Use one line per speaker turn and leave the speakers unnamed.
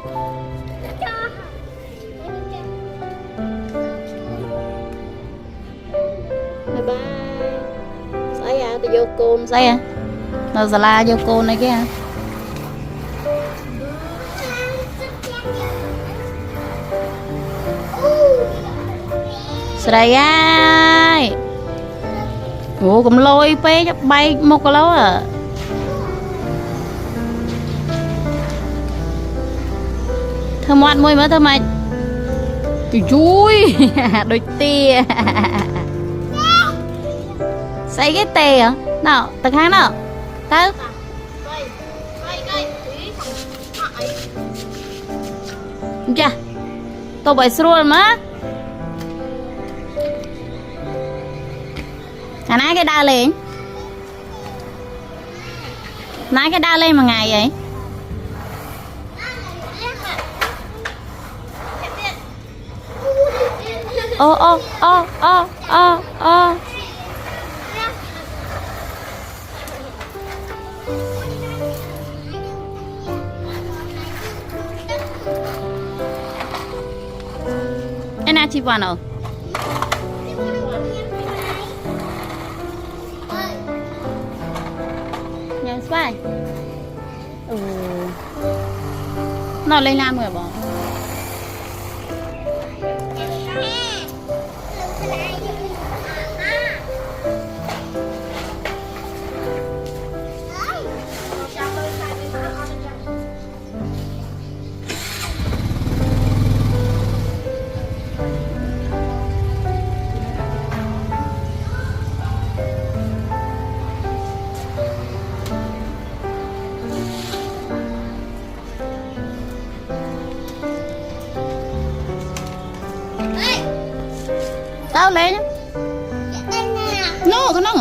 bye bye say à tôi vô côn say à nó giờ la vô côn này kia say ai ủa cũng lôi pé cho bay một cái lấu à thơm ngoan môi mới thơm mày chui đôi tia xây cái tè à nào tập kháng nào tớ chà tôi phải xua mà à nãy cái đa lên nãy cái đa lên mà ngày vậy ô ô ô ô ô ô em nào chị vào nào nhà xoay nó lên làm rồi bỏ tao lên nó cái nó